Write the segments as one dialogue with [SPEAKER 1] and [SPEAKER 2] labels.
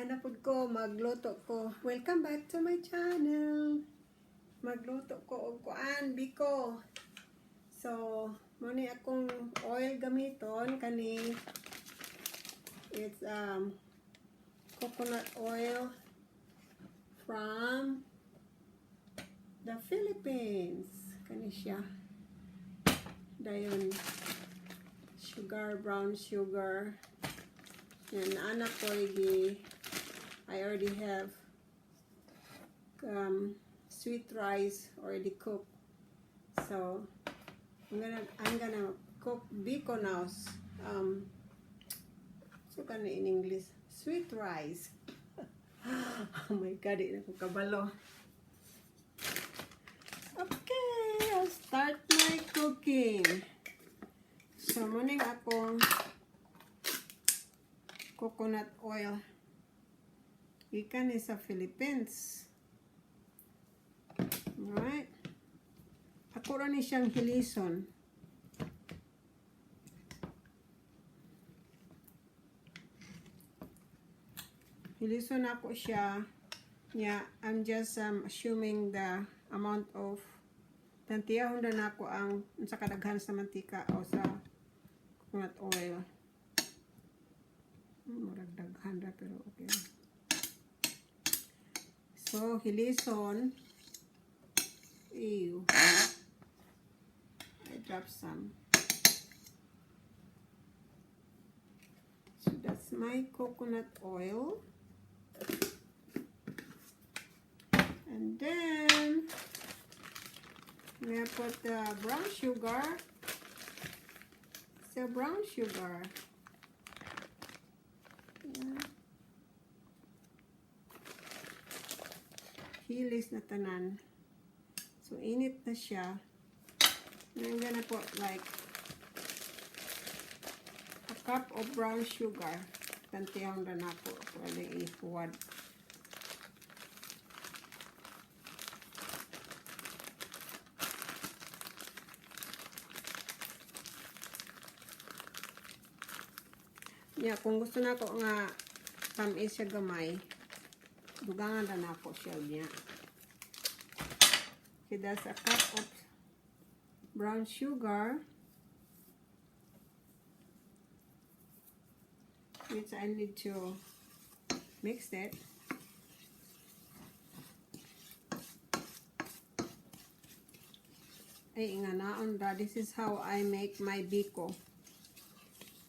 [SPEAKER 1] Ana pud ko magluto ko. Welcome back to my channel. Magluto ko og kuan biko. So, muni akong oil gamiton kani it's coconut oil from the Philippines. Kani siya. Dayon sugar, brown sugar. Yan, anak ko I already have sweet rice already cooked. So I'm gonna cook biko now. So can in English, sweet rice. Oh my God, ina ko kabalo. Okay, I'll start my cooking. So muning akong coconut oil. Ikan is sa Philippines. Alright. Ako rin siyang hilison. Hilison ako siya. Yeah, I'm just assuming the amount of tantiyahon na ako ang sa kadaghan sa mantika o sa coconut oil. Maragdaghan ra pero okay. So, hilison. Ew. I dropped some. So, that's my coconut oil. And then, I'm gonna put the brown sugar. So, brown sugar. Hilis na tanan. So, init na siya. And I'm gonna put like a cup of brown sugar. Tantiyang na ako. Pwede i-huwad. Yeah, kung gusto na ako nga tamis siya gamay, dugangan na ako siya niya. Okay, that's a cup of brown sugar, which I need to mix it. Ay, nga naon da. This is how I make my biko.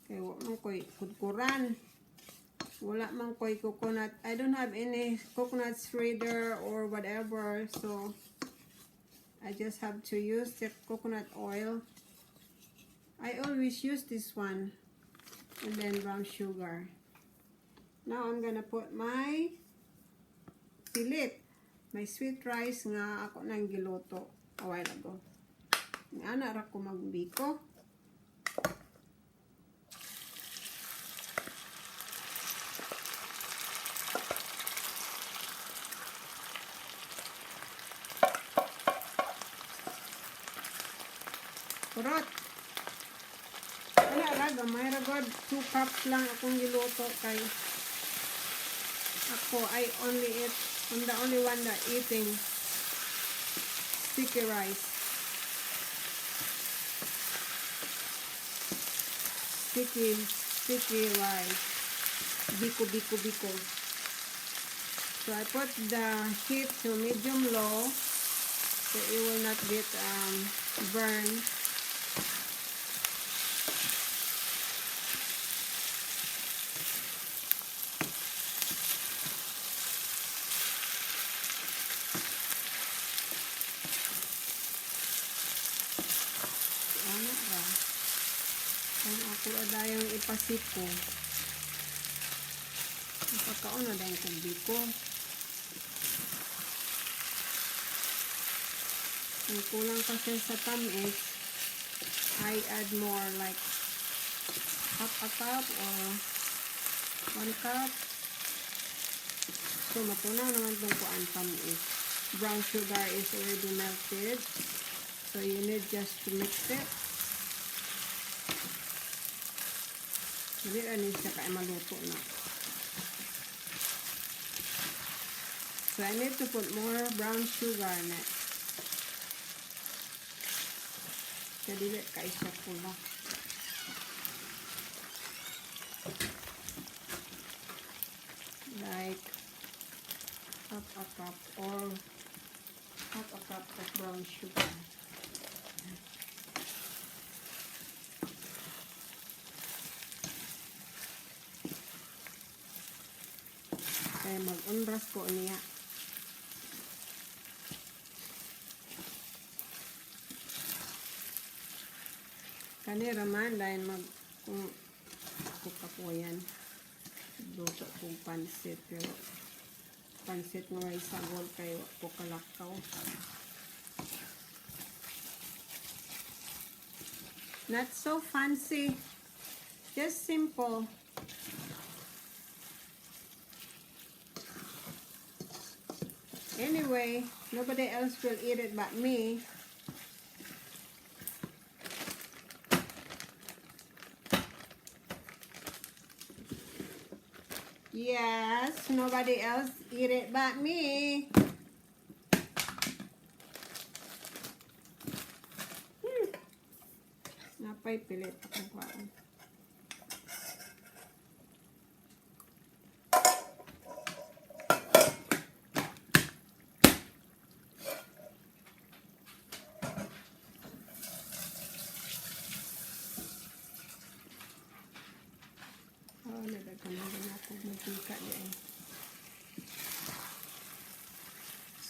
[SPEAKER 1] Okay, wala ko'y kudkuran. Wala man ko'y coconut. I don't have any coconut shredder or whatever. So, I just have to use the coconut oil. I always use this one. And then brown sugar. Now, I'm gonna put my pilit. My sweet rice nga ako nang giluto a while ago. Ana ra ko magbiko. Kurot. Wala ra, gamay ra god. 2 cups lang akong giluto kay ako, I only eat, I'm the only one that eating sticky rice. Sticky rice. Biko. So I put the heat to medium low so it will not get burned. Kung ako adayang ipasip ko, napakaon na dahil kong biko. Kung kulang kasi sa tamis, I add more like half a cup or 1 cup. So, matunaw naman itong kuan tamis. Brown sugar is already melted. So, you need just to mix it. Hindi rin siya kaya maluto na. So I need to put more brown sugar next. Kadili kay siya pula. Like half a cup or half a cup of brown sugar. Kaya mag-onras ko niya. Kani raman dahil kung kuka po yan. Luto kong pansit. Pero pansit nga may sagol kayo kukalakaw. Not so fancy. Just simple. Anyway, nobody else will eat it but me. Yes, nobody else eat it but me. Napay pilit akong kuhaan.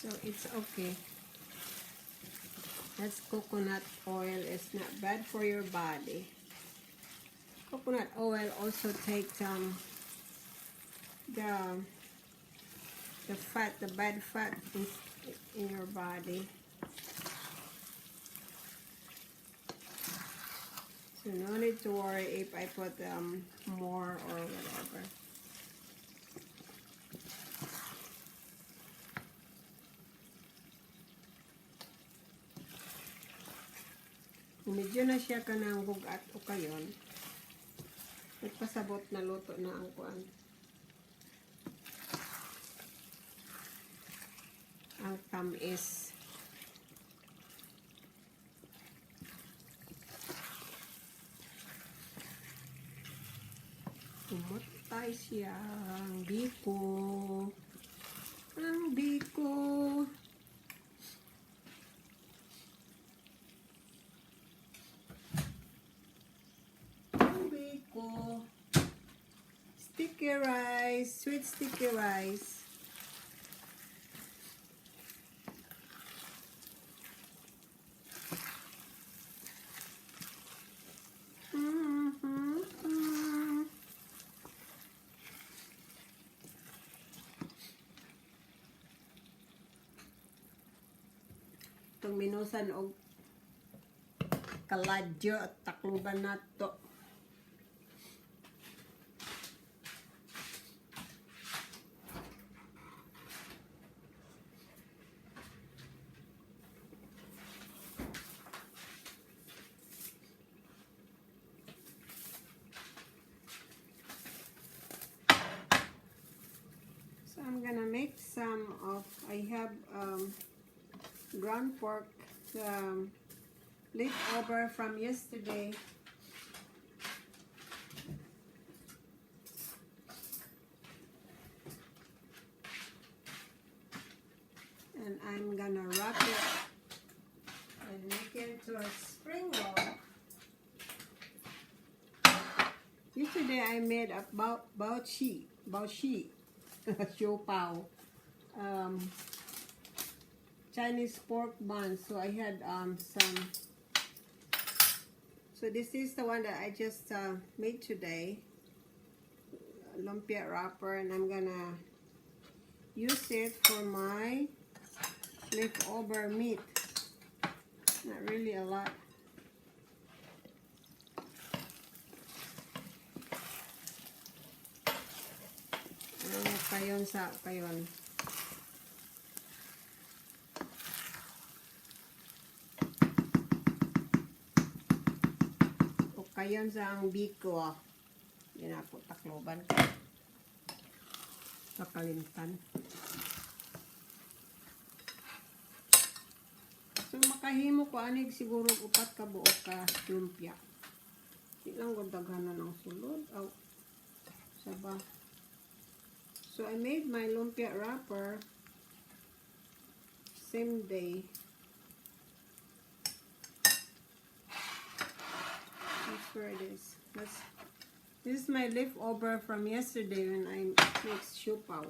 [SPEAKER 1] So it's okay. That's coconut oil. It's not bad for your body. Coconut oil also takes the fat, the bad fat in your body. So no need to worry if I put more or whatever. Medyo na siya kanang bugat o kayon. Nagpasabot na luto na ang kuan. Ang tamis. Tumatay siya ang biko. Ang biko. Sticky rice, sweet sticky rice. Itong minusan og kaladyo at takluban nato. I'm gonna make some of, I have ground pork leftover from yesterday. And I'm gonna wrap it and make it into a spring roll. Yesterday I made a bao shi. Xiu pao, Chinese pork bun. So I had some. So this is the one that I just made today, lumpia wrapper, and I'm gonna use it for my leftover meat. Not really a lot. Kayon sa kayon. O kayon sa ang Biko. Yan na po takloban. Kakalimtan. So makahimo ko anig siguro upat ka buok ka lumpia. Di lang ko daghanan ng sulod. Aw, saba. So I made my lumpia wrapper same day. That's where it is. This is my leftover from yesterday when I made siupaw.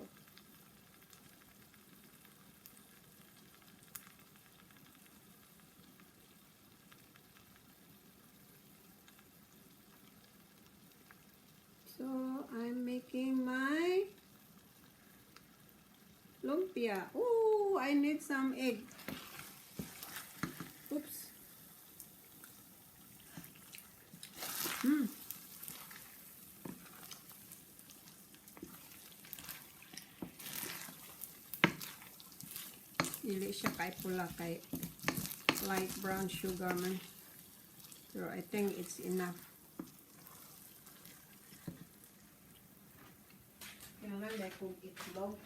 [SPEAKER 1] So I'm making my lumpia. Oh, I need some egg. Oops. Dili siya kay pula, kay light brown sugar man. So I think it's enough. Kailangan dahil kong itlog.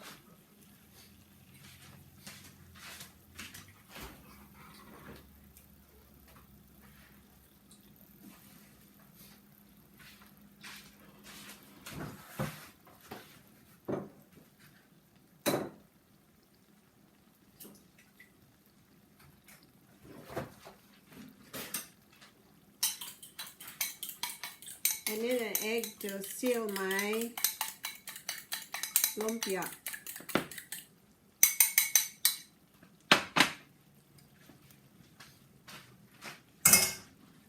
[SPEAKER 1] I need an egg to seal my lumpia.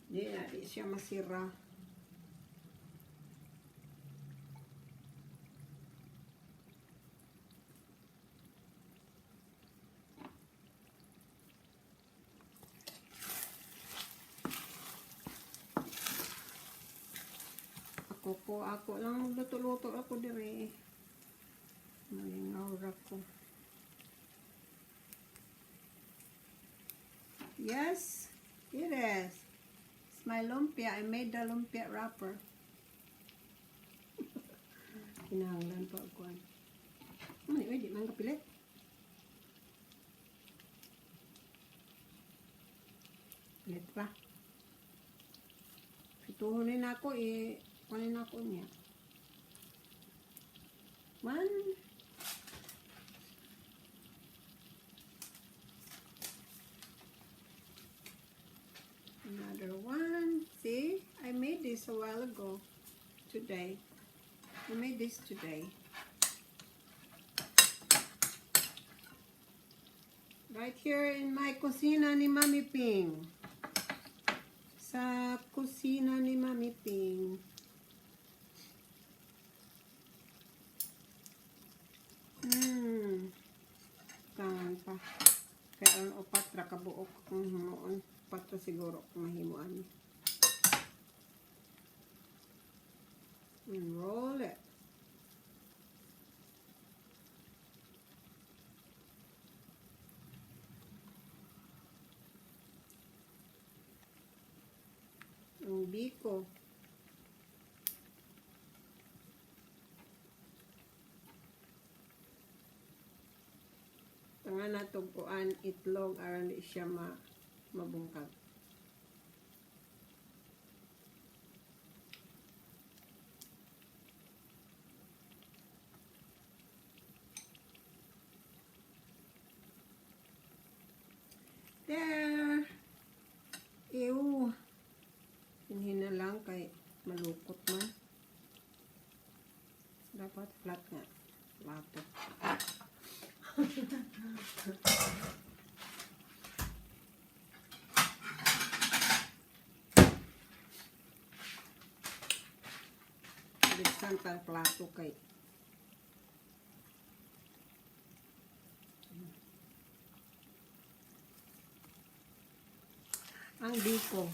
[SPEAKER 1] Di siya masira. Ako lang magluto-luto ako dire. Malingaw ra ko. Yes, it is. It's my lumpia. I made the lumpia wrapper. Kinahanglan pa ako. Di man kapilit. Pilit pa. Pituhunin ako kunin ako niya. 1. Another 1. See? I made this a while ago. Today. I made this today. Right here in my kusina ni Mami Ping. Sa kusina ni Mami Ping. Tangan pa. Kaya ang upat ra kabuok kung himuon. Upat ra siguro kung mahimuan. And roll it. Ang Biko. Nga natuguan itlog aron di siya mabungkag. There. Ew. Hinhina lang kay malukot man. Dapat flat nga. Plato. Buksan ka plato kay ang Biko.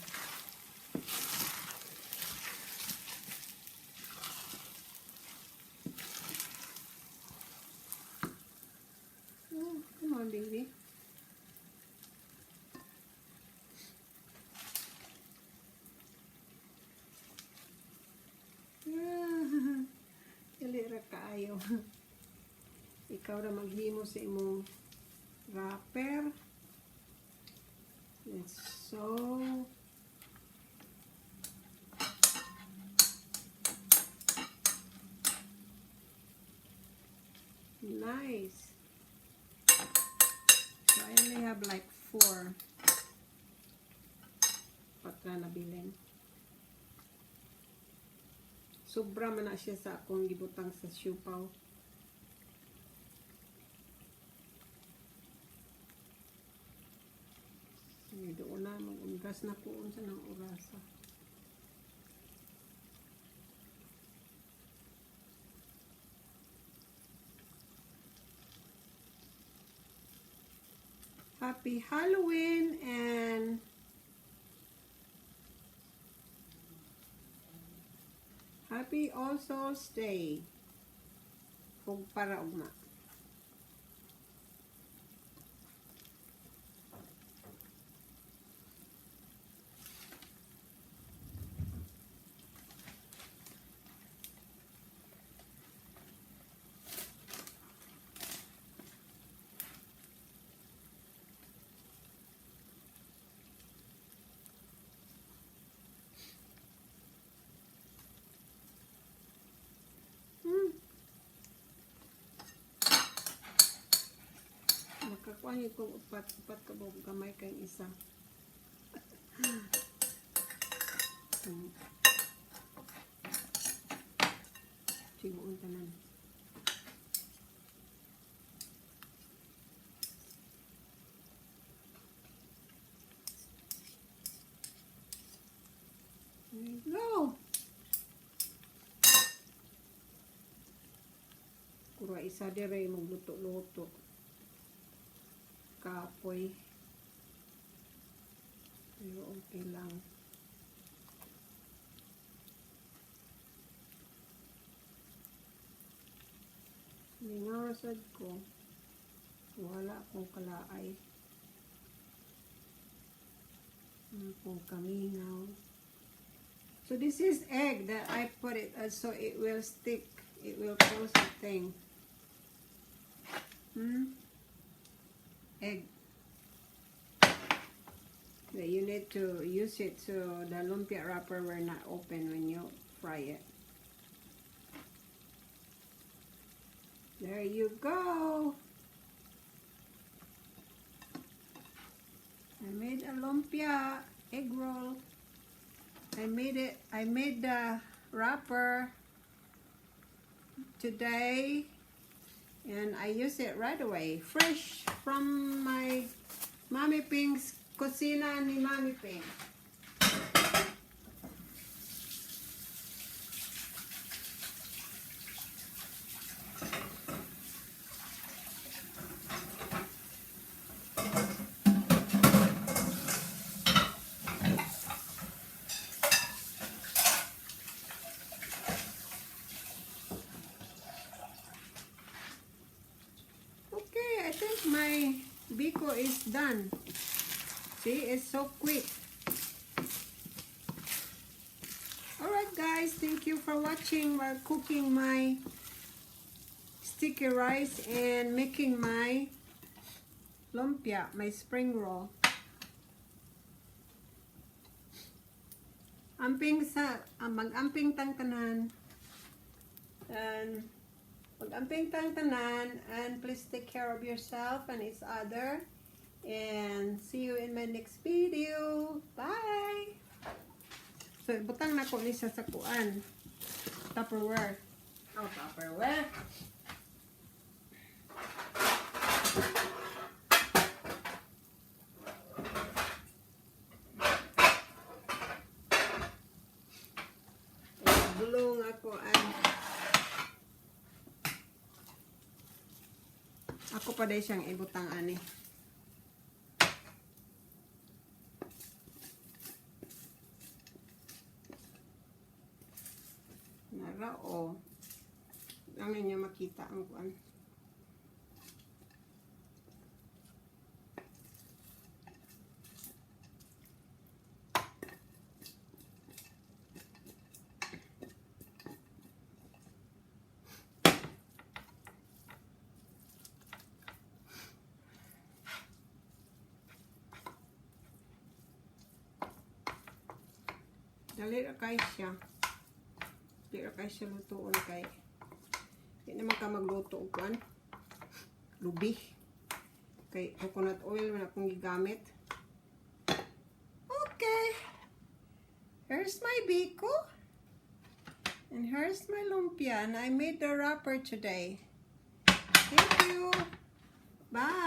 [SPEAKER 1] Come on, baby. Dili ra kaayo. Ikaw ra maghimo sa imong wrapper. It's so nice. So I only have like 4 pagka nabilin. Sobra man na siya sa akong gibutang sa siupaw. Doon na, mag-unras na po sa ng orasa. Happy Halloween and Happy All Souls Day. Kung para ugma. Nakakuha niyo kung upat ka ba gamay kayong isa. Simuon tanan. There you go. Kura isa dire magluto-luto. Kapoy. Pero okay lang. Ningarasad ko. Wala akong kalaay. Akong kaminaw. So this is egg that I put it so it will stick. It will close the thing. Egg. That you need to use it so the lumpia wrapper will not open when you fry it. There you go. I made a lumpia egg roll. I made the wrapper today. And I use it right away. Fresh from my Mami Pink's kusina ni Mami Pink. My Biko is done. See, it's so quick. Alright guys, thank you for watching while cooking my sticky rice and making my lumpia, my spring roll. Amping sa mag-amping tang tanan. And mag-amping tang tanan, and please take care of yourself and each other, and see you in my next video. Bye. So butang na ko ni sa sakuan Tupperware. Oh, Tupperware. Bulong ako ako pa day siyang ibutang ani. Nara o. Ang niya makita ang kuan. Dali ra kay siya. Dali ra kay siya lutuon kay. Di naman ka magluto og kuan. Lubi. Kay coconut oil man akong gigamit. Okay. Here's my biko. And here's my lumpia. And I made the wrapper today. Thank you. Bye.